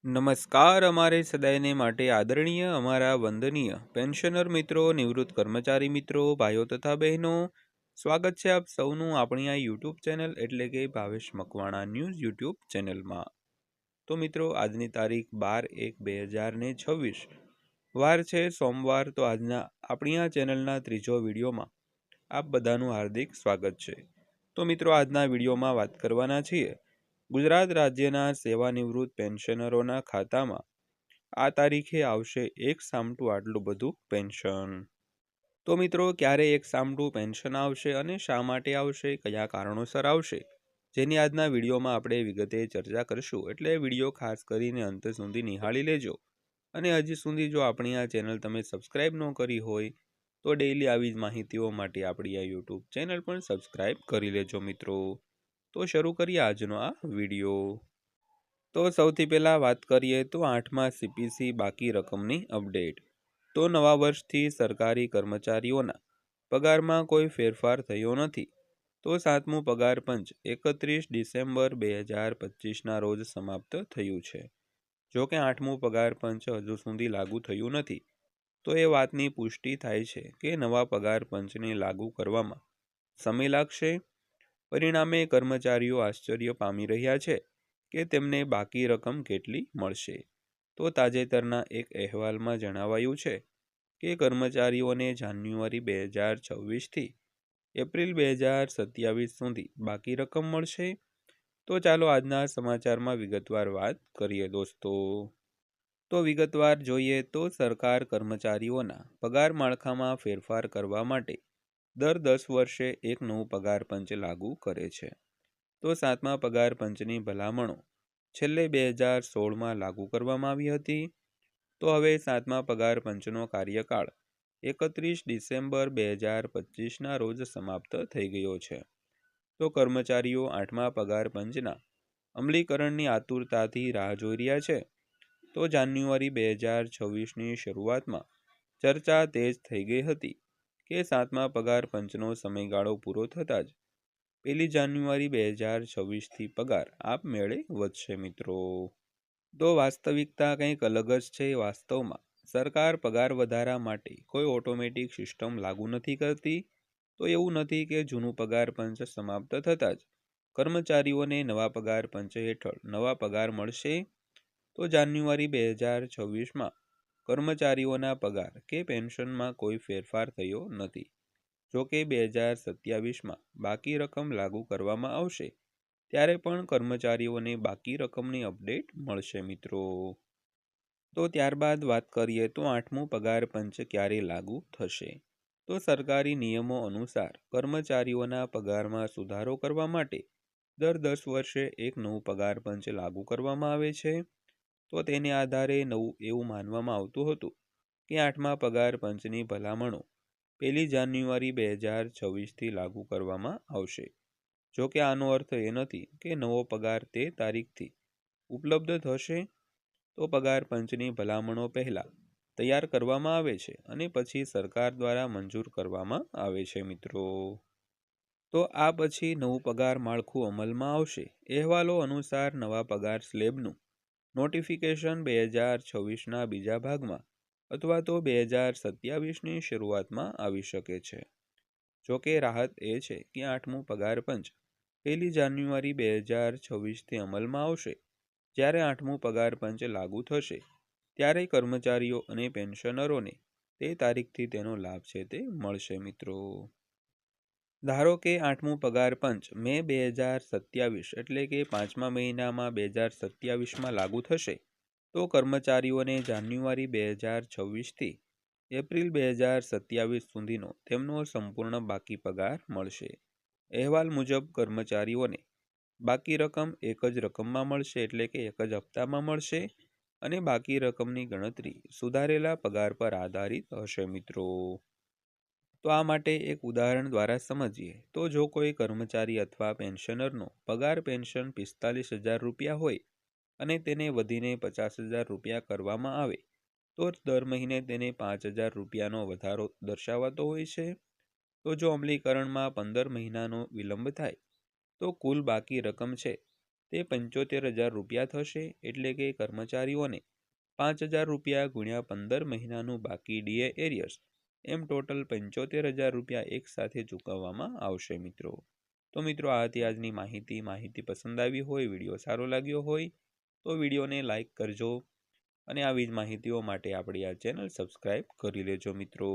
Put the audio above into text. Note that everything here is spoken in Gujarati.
નમસ્કાર અમારે સદાયને માટે આદરણીય અમારા વંદનીય પેન્શનર મિત્રો, નિવૃત્ત કર્મચારી મિત્રો, ભાઈઓ તથા બહેનો, સ્વાગત છે આપ સૌનું આપણી આ યુટ્યુબ ચેનલ એટલે કે ભાવેશ મકવાણા ન્યૂઝ યુટ્યુબ ચેનલમાં। તો મિત્રો, આજની તારીખ 12/1/2026 વાર છે સોમવાર। તો આજના આપણી આ ચેનલના ત્રીજો વિડીયોમાં આપ બધાનું હાર્દિક સ્વાગત છે। તો મિત્રો, આજના વિડીયોમાં વાત કરવાના છીએ ગુજરાત રાજ્યના સેવાનિવૃત્ત પેન્શનરોના ખાતામાં આ તારીખે આવશે એક સામટું આટલું બધું પેન્શન। તો મિત્રો, ક્યારે એક સામટું પેન્શન આવશે અને શા માટે આવશે, કયા કારણોસર આવશે, જેની આજના વિડીયોમાં આપણે વિગતે ચર્ચા કરીશું। એટલે વિડીયો ખાસ કરીને અંત સુધી નિહાળી લેજો। અને હજી સુધી જો આપણી આ ચેનલ તમે સબસ્ક્રાઈબ ન કરી હોય તો ડેઈલી આવી જ માહિતીઓ માટે આપણી આ યુટ્યુબ ચેનલ પણ સબસ્ક્રાઈબ કરી લેજો મિત્રો। તો શરૂ કરીએ આજનો આ વિડીયો। તો સૌથી પહેલાં વાત કરીએ તો 8મા CPC બાકી રકમની અપડેટ। તો નવા વર્ષથી સરકારી કર્મચારીઓના પગારમાં કોઈ ફેરફાર થયો નથી। તો 7મું પગાર પંચ 31 ડિસેમ્બર 2025ના રોજ સમાપ્ત થયું છે। જો કે 8મું પગાર પંચ હજુ સુધી લાગુ થયું નથી, તો એ વાતની પુષ્ટિ થાય છે કે નવા પગાર પંચને લાગુ કરવામાં સમય લાગશે। પરિણામે કર્મચારીઓ આશ્ચર્ય પામી રહ્યા છે કે તેમને બાકી રકમ કેટલી મળશે। તો તાજેતરના એક અહેવાલમાં જણાવાયું છે કે કર્મચારીઓને જાન્યુઆરી 2026થી એપ્રિલ 2027 સુધી બાકી રકમ મળશે। તો ચાલો આજના સમાચારમાં વિગતવાર વાત કરીએ દોસ્તો। તો વિગતવાર જોઈએ તો સરકાર કર્મચારીઓના પગાર માળખામાં ફેરફાર કરવા માટે દર 10 વર્ષે એક નવું પગાર પંચ લાગુ કરે છે। તો 7મા પગાર પંચની ભલામણો છેલ્લે 2016માં લાગુ કરવામાં આવી હતી। તો હવે 7મા પગાર પંચનો કાર્યકાળ 31 ડિસેમ્બર 2025ના રોજ સમાપ્ત થઈ ગયો છે। તો કર્મચારીઓ 8મા પગાર પંચના અમલીકરણની આતુરતાથી રાહ જોઈ રહ્યા છે। તો જાન્યુઆરી 2026ની શરૂઆતમાં ચર્ચા તેજ થઈ ગઈ હતી કે 7મા પગાર પંચનો સમયગાળો પૂરો થતાં જ 1 જાન્યુઆરી 2026થી પગાર આપમેળે વધશે મિત્રો। તો વાસ્તવિકતા કંઈક અલગ જ છે। વાસ્તવમાં સરકાર પગાર વધારા માટે કોઈ ઓટોમેટિક સિસ્ટમ લાગુ નથી કરતી। તો એવું નથી કે જૂનું પગાર પંચ સમાપ્ત થતાં જ કર્મચારીઓને નવા પગાર પંચ હેઠળ નવા પગાર મળશે। તો જાન્યુઆરી 2026માં કર્મચારીઓના પગાર કે પેન્શનમાં કોઈ ફેરફાર થયો નથી। જો કે 2027માં બાકી રકમ લાગુ કરવામાં આવશે ત્યારે પણ કર્મચારીઓને બાકી રકમની અપડેટ મળશે મિત્રો। તો ત્યારબાદ વાત કરીએ તો 8મું પગાર પંચ ક્યારે લાગુ થશે। તો સરકારી નિયમો અનુસાર કર્મચારીઓના પગારમાં સુધારો કરવા માટે દર 10 વર્ષે એક નવું પગાર પંચ લાગુ કરવામાં આવે છે। તો તેને આધારે નવું એવું માનવામાં આવતું હતું કે 8મા પગાર પંચની ભલામણો 1 જાન્યુઆરી 2026થી લાગુ કરવામાં આવશે। જો કે આનો અર્થ એ નથી કે નવો પગાર તે તારીખથી ઉપલબ્ધ થશે। તો પગાર પંચની ભલામણો પહેલાં તૈયાર કરવામાં આવે છે અને પછી સરકાર દ્વારા મંજૂર કરવામાં આવે છે મિત્રો। તો આ પછી નવું પગાર માળખું અમલમાં આવશે। અહેવાલો અનુસાર નવા પગાર સ્લેબનું નોટિફિકેશન 2026ના બીજા ભાગમાં અથવા તો 2027ની શરૂઆતમાં આવી શકે છે। જો કે રાહત એ છે કે 8મું પગાર પંચ 1 જાન્યુઆરી 2026થી અમલમાં આવશે। જ્યારે 8મું પગાર પંચ લાગુ થશે ત્યારે કર્મચારીઓ અને પેન્શનરોને તે તારીખથી તેનો લાભ છે તે મળશે મિત્રો। ધારો કે 8મું પગાર પંચ મે 2027 એટલે કે 5મા મહિનામાં 2027માં લાગુ થશે। તો કર્મચારીઓને જાન્યુઆરી 2026થી એપ્રિલ 2027 સુધીનો તેમનો સંપૂર્ણ બાકી પગાર મળશે। અહેવાલ મુજબ કર્મચારીઓને બાકી રકમ એક જ રકમમાં મળશે એટલે કે એક જ હપ્તામાં મળશે અને બાકી રકમની ગણતરી સુધારેલા પગાર પર આધારિત હશે મિત્રો। તો આ માટે એક ઉદાહરણ દ્વારા સમજીએ તો જો કોઈ કર્મચારી અથવા પેન્શનરનો પગાર પેન્શન 45,000 રૂપિયા હોય અને તેને વધીને 50,000 રૂપિયા કરવામાં આવે તો દર મહિને તેને 5,000 રૂપિયાનો વધારો દર્શાવાતો હોય છે। તો જો અમલીકરણમાં 15 મહિનાનો વિલંબ થાય તો કુલ બાકી રકમ છે તે 75,000 રૂપિયા થશે, એટલે કે કર્મચારીઓને 5,000 રૂપિયા ગુણ્યા 15 મહિનાનું બાકી ડીએ એરિયર્સ, એમ ટોટલ 75,000 રૂપિયા એક સાથે ચૂકવવામાં આવશે મિત્રો. તો મિત્રો આ હતી આજની માહિતી પસંદ આવી હોય, વિડીયો સારો લાગ્યો હોય તો વિડીયોને લાઈક કરજો અને આવી જ માહિતીઓ માટે આપણી આ ચેનલ સબસ્ક્રાઈબ કરી લેજો મિત્રો.